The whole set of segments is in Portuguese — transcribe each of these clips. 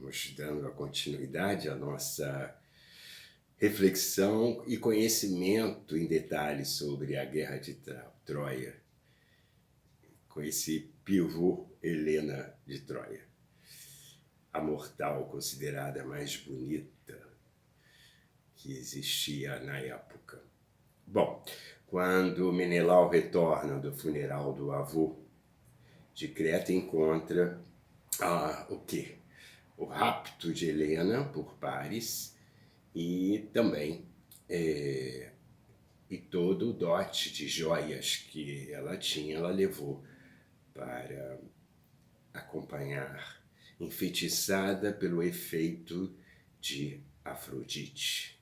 estamos dando a continuidade à nossa reflexão e conhecimento em detalhes sobre a Guerra de Troia, com esse pivô Helena de Troia, a mortal considerada a mais bonita que existia na época. Bom, quando Menelau retorna do funeral do avô de Creta, encontra o quê? O rapto de Helena por Paris e também e todo o dote de joias que ela tinha, ela levou para acompanhar, enfeitiçada pelo efeito de Afrodite.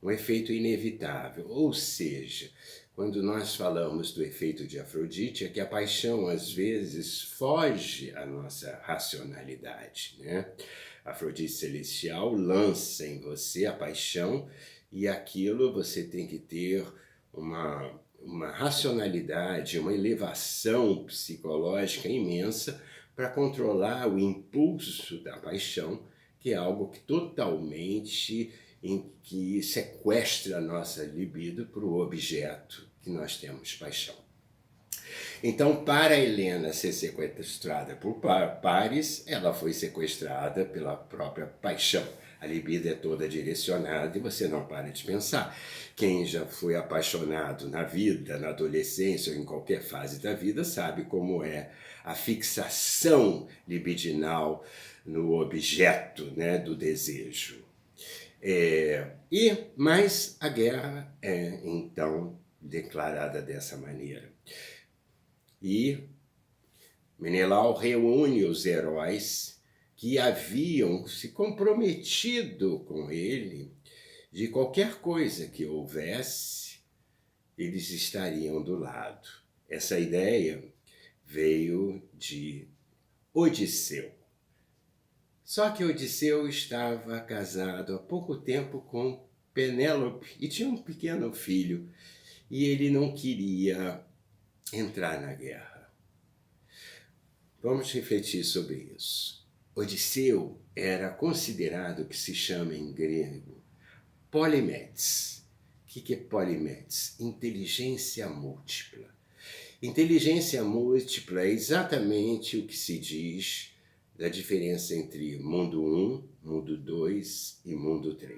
Um efeito inevitável, ou seja, quando nós falamos do efeito de Afrodite, é que a paixão às vezes foge à nossa racionalidade, né? A Afrodite celestial lança em você a paixão e aquilo você tem que ter uma racionalidade, uma elevação psicológica imensa para controlar o impulso da paixão, que é algo que totalmente em que sequestra a nossa libido para o objeto que nós temos paixão. Então, para Helena ser sequestrada por Paris, ela foi sequestrada pela própria paixão. A libido é toda direcionada e você não para de pensar. Quem já foi apaixonado na vida, na adolescência ou em qualquer fase da vida, sabe como é a fixação libidinal no objeto, né, do desejo. Mas a guerra é, então, declarada dessa maneira. E Menelau reúne os heróis que haviam se comprometido com ele de qualquer coisa que houvesse, eles estariam do lado. Essa ideia veio de Odisseu. Só que Odisseu estava casado há pouco tempo com Penélope e tinha um pequeno filho, e ele não queria entrar na guerra. Vamos refletir sobre isso. Odisseu era considerado o que se chama em grego polimetes. O que é polimetes? Inteligência múltipla. Inteligência múltipla é exatamente o que se diz da diferença entre mundo 1, mundo 2 e mundo 3.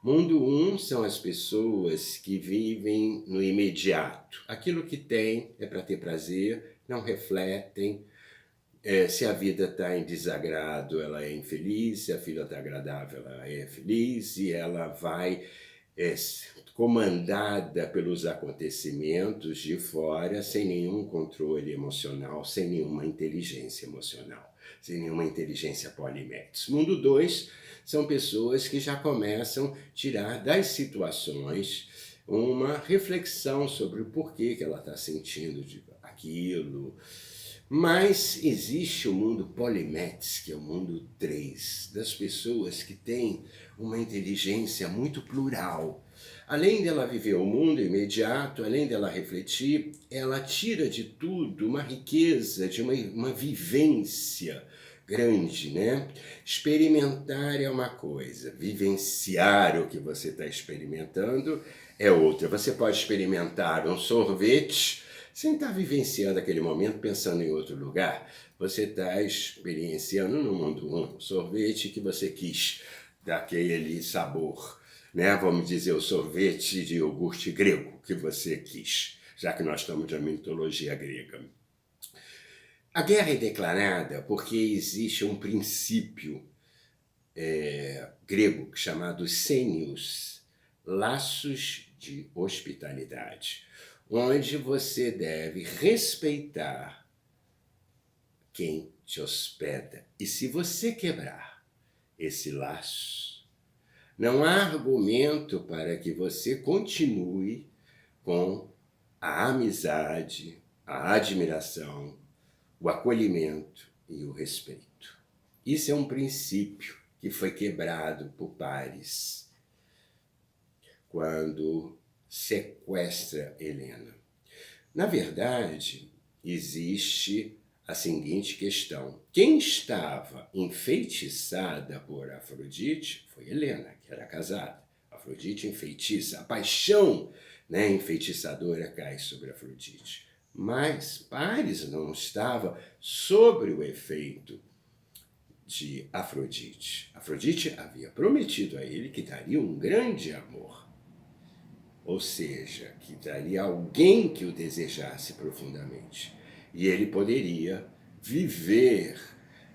Mundo 1 são as pessoas que vivem no imediato. Aquilo que tem é para ter prazer, não refletem. Se a vida está em desagrado, ela é infeliz. Se a vida está agradável, ela é feliz. E ela vai comandada pelos acontecimentos de fora, sem nenhum controle emocional, sem nenhuma inteligência emocional, sem nenhuma inteligência polimetes. Mundo 2 são pessoas que já começam a tirar das situações uma reflexão sobre o porquê que ela está sentindo aquilo. Mas existe o mundo polimetes, que é o mundo 3, das pessoas que têm uma inteligência muito plural. Além dela viver o mundo imediato, além dela refletir, ela tira de tudo uma riqueza, de uma vivência grande, né? Experimentar é uma coisa, vivenciar o que você está experimentando é outra. Você pode experimentar um sorvete sem estar vivenciando aquele momento, pensando em outro lugar. Você está experienciando no mundo um sorvete que você quis, daquele sabor, né? Vamos dizer, o sorvete de iogurte grego que você quis, já que nós estamos na mitologia grega. A guerra é declarada porque existe um princípio grego chamado senius, laços de hospitalidade, onde você deve respeitar quem te hospeda. E se você quebrar esse laço, não há argumento para que você continue com a amizade, a admiração, o acolhimento e o respeito. Isso é um princípio que foi quebrado por Paris quando sequestra Helena. Na verdade, existe a seguinte questão: quem estava enfeitiçada por Afrodite foi Helena, que era casada. Afrodite enfeitiça, a paixão, né, enfeitiçadora cai sobre Afrodite. Mas Paris não estava sobre o efeito de Afrodite. Afrodite havia prometido a ele que daria um grande amor, ou seja, que daria alguém que o desejasse profundamente. E ele poderia viver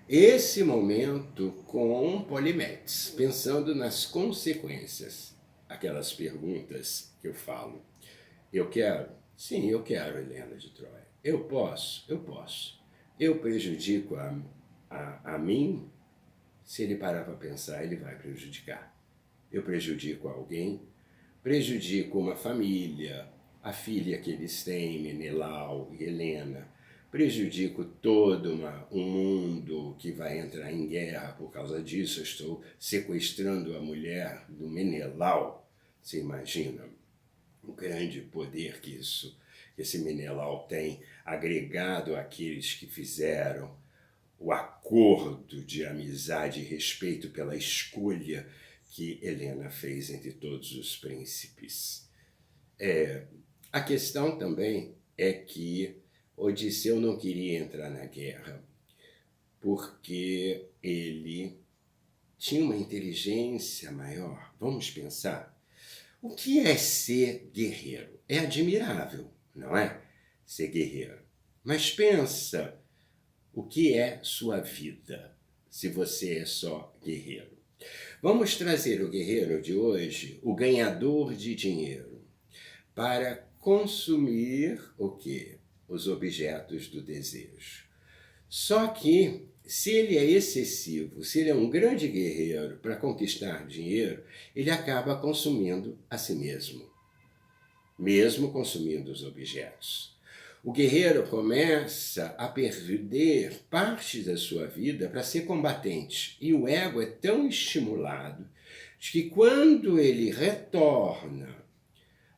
esse momento com Polimedes, pensando nas consequências. Aquelas perguntas que eu falo. Eu quero? Sim, eu quero, Helena de Troia. Eu posso? Eu posso. Eu prejudico a mim? Se ele parar para pensar, ele vai prejudicar. Eu prejudico alguém? Prejudico uma família, a filha que eles têm, Menelau e Helena. Prejudico todo um mundo que vai entrar em guerra por causa disso. Eu estou sequestrando a mulher do Menelau. Você imagina o grande poder que esse Menelau tem, agregado àqueles que fizeram o acordo de amizade e respeito pela escolha que Helena fez entre todos os príncipes. A questão também é que Odisseu não queria entrar na guerra porque ele tinha uma inteligência maior. Vamos pensar. O que é ser guerreiro? É admirável, não é? Ser guerreiro. Mas pensa, o que é sua vida, se você é só guerreiro? Vamos trazer o guerreiro de hoje, o ganhador de dinheiro, para consumir o quê? Os objetos do desejo. Só que, se ele é excessivo, se ele é um grande guerreiro para conquistar dinheiro, ele acaba consumindo a si mesmo, mesmo consumindo os objetos. O guerreiro começa a perder parte da sua vida para ser combatente. E o ego é tão estimulado que quando ele retorna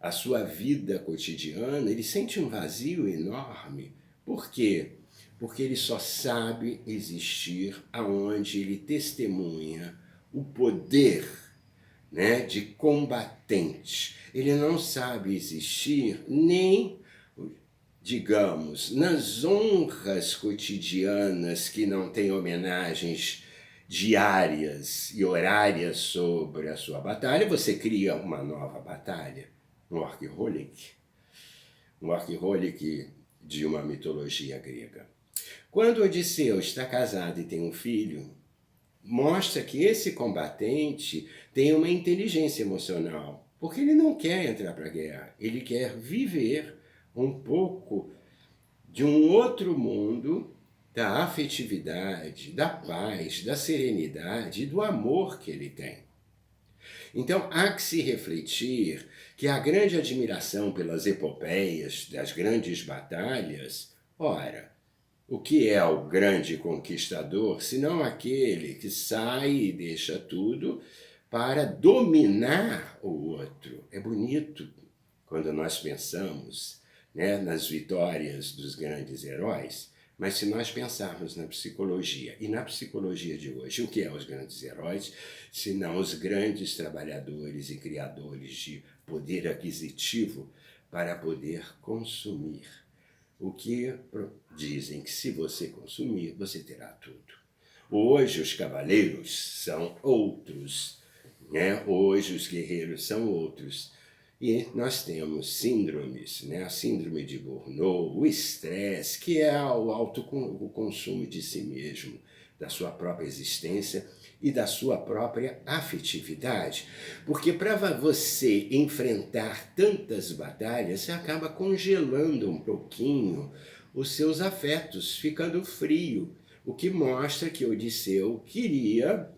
à sua vida cotidiana, ele sente um vazio enorme. Por quê? Porque ele só sabe existir aonde ele testemunha o poder, né, de combatente. Ele não sabe existir nem, digamos, nas honras cotidianas que não têm homenagens diárias e horárias sobre a sua batalha. Você cria uma nova batalha, um workaholic de uma mitologia grega. Quando Odisseu está casado e tem um filho, mostra que esse combatente tem uma inteligência emocional, porque ele não quer entrar para a guerra, ele quer viver um pouco de um outro mundo da afetividade, da paz, da serenidade e do amor que ele tem. Então, há que se refletir que a grande admiração pelas epopeias das grandes batalhas, ora, o que é o grande conquistador, senão aquele que sai e deixa tudo para dominar o outro? É bonito quando nós pensamos, né, nas vitórias dos grandes heróis, mas se nós pensarmos na psicologia, e na psicologia de hoje, o que é os grandes heróis, senão os grandes trabalhadores e criadores de poder aquisitivo para poder consumir? O que dizem que se você consumir, você terá tudo. Hoje os cavaleiros são outros, né? Hoje os guerreiros são outros. E nós temos síndromes, né? A síndrome de Burnout, o estresse, que é o consumo de si mesmo, da sua própria existência e da sua própria afetividade. Porque para você enfrentar tantas batalhas, você acaba congelando um pouquinho os seus afetos, ficando frio, o que mostra que Odisseu queria,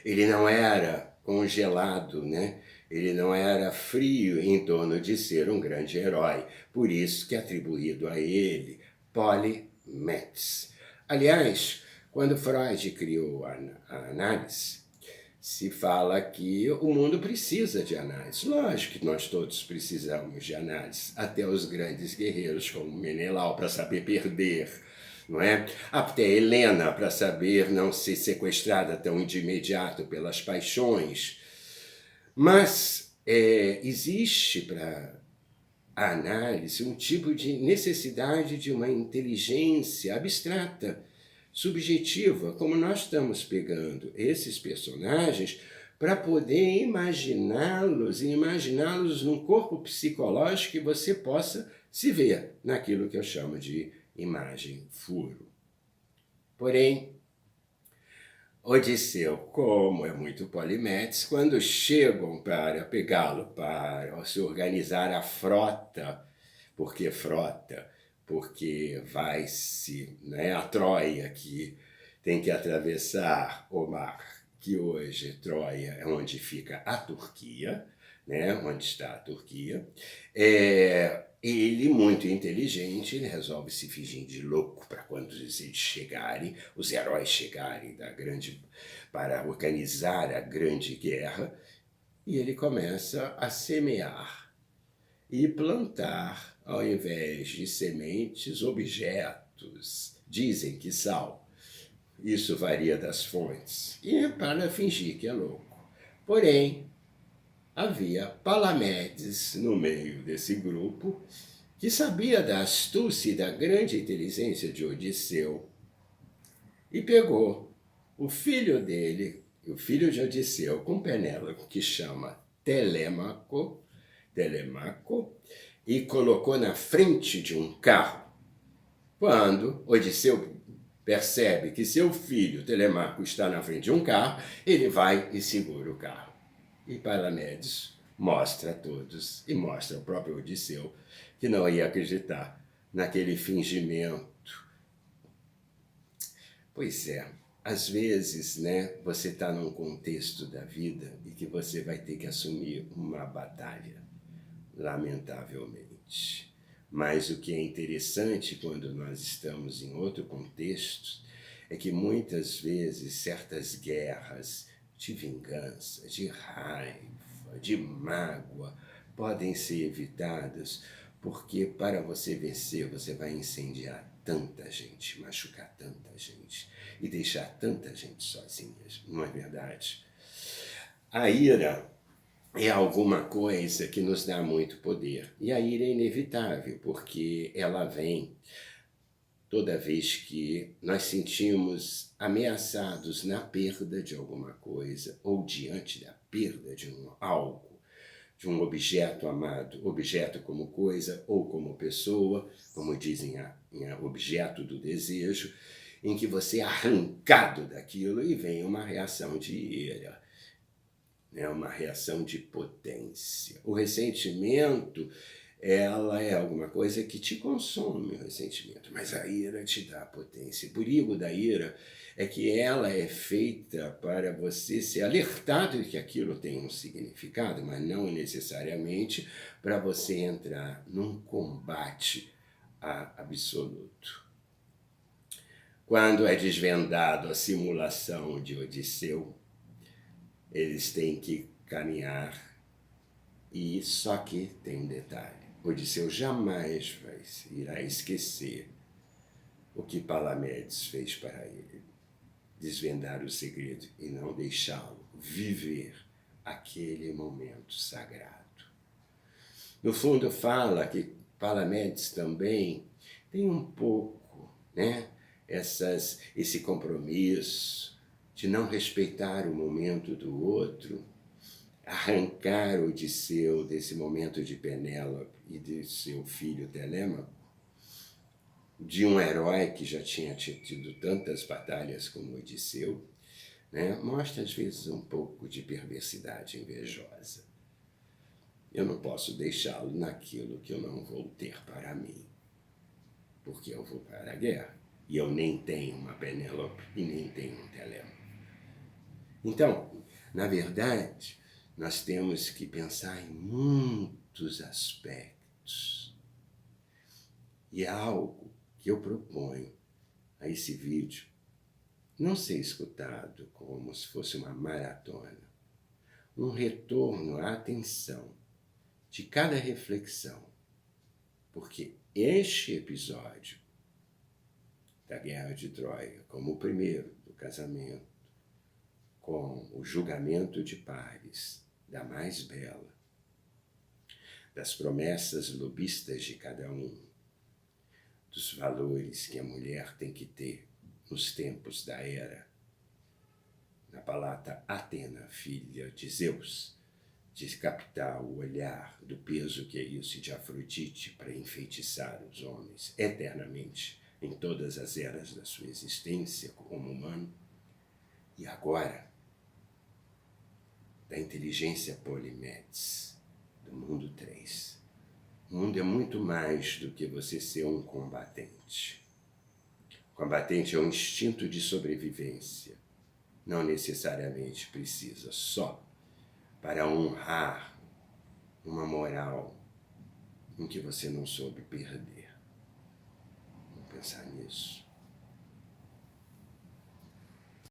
ele não era congelado, né? Ele não era frio em torno de ser um grande herói, por isso que é atribuído a ele Polymedes. Aliás, quando Freud criou a análise, se fala que o mundo precisa de análise. Lógico que nós todos precisamos de análise, até os grandes guerreiros como Menelau, para saber perder, não é? Até Helena, para saber não ser sequestrada tão de imediato pelas paixões. Mas existe para a análise um tipo de necessidade de uma inteligência abstrata, subjetiva, como nós estamos pegando esses personagens para poder imaginá-los e imaginá-los num corpo psicológico que você possa se ver naquilo que eu chamo de imagem furo. Porém, Odisseu, como é muito polimétrico, quando chegam para pegá-lo, para se organizar a frota, porque vai-se, né, a Troia, que tem que atravessar o mar, que hoje Troia é onde fica a Turquia, né, onde está a Turquia. Ele, muito inteligente, ele resolve se fingir de louco para quando eles chegarem, os heróis chegarem para organizar a grande guerra, e ele começa a semear e plantar, ao invés de sementes, objetos. Dizem que sal. Isso varia das fontes. E é para fingir que é louco. Porém, havia Palamedes no meio desse grupo que sabia da astúcia e da grande inteligência de Odisseu e pegou o filho dele, o filho de Odisseu, com Penélope, que chama Telêmaco, e colocou na frente de um carro. Quando Odisseu percebe que seu filho, Telêmaco, está na frente de um carro, ele vai e segura o carro. E Palamedes mostra a todos, e mostra ao próprio Odisseu, que não ia acreditar naquele fingimento. Pois é, às vezes, né, você está num contexto da vida e que você vai ter que assumir uma batalha, lamentavelmente. Mas o que é interessante quando nós estamos em outro contexto é que muitas vezes certas guerras de vingança, de raiva, de mágoa podem ser evitadas porque para você vencer você vai incendiar tanta gente, machucar tanta gente e deixar tanta gente sozinha, não é verdade? A ira é alguma coisa que nos dá muito poder. E a ira é inevitável, porque ela vem toda vez que nós sentimos ameaçados na perda de alguma coisa ou diante da perda de algo, de um objeto amado, objeto como coisa ou como pessoa, como dizem, objeto do desejo, em que você é arrancado daquilo e vem uma reação de ira. É uma reação de potência. O ressentimento, ela é alguma coisa que te consome, o ressentimento, mas a ira te dá potência. O perigo da ira é que ela é feita para você ser alertado de que aquilo tem um significado, mas não necessariamente para você entrar num combate absoluto. Quando é desvendado a simulação de Odisseu, eles têm que caminhar, e só que tem um detalhe: Odisseu jamais irá esquecer o que Palamedes fez para ele, desvendar o segredo e não deixá-lo viver aquele momento sagrado. No fundo fala que Palamedes também tem um pouco, né, esse compromisso de não respeitar o momento do outro, arrancar Odisseu desse momento de Penélope e de seu filho Telêmaco, de um herói que já tinha tido tantas batalhas como Odisseu, né? Mostra às vezes um pouco de perversidade invejosa. Eu não posso deixá-lo naquilo que eu não vou ter para mim, porque eu vou para a guerra e eu nem tenho uma Penélope e nem tenho um Telêmaco. Então, na verdade, nós temos que pensar em muitos aspectos. E é algo que eu proponho a esse vídeo não ser escutado como se fosse uma maratona. Um retorno à atenção de cada reflexão. Porque este episódio da Guerra de Troia, como o primeiro do casamento, com o julgamento de pares da mais bela, das promessas lobistas de cada um, dos valores que a mulher tem que ter nos tempos da era. Na palata Atena, filha de Zeus, de captar o olhar do peso que é isso de Afrodite para enfeitiçar os homens eternamente em todas as eras da sua existência como humano. E agora, da inteligência Polimedes, do mundo 3. O mundo é muito mais do que você ser um combatente. O combatente é um instinto de sobrevivência. Não necessariamente precisa só para honrar uma moral em que você não soube perder. Vamos pensar nisso.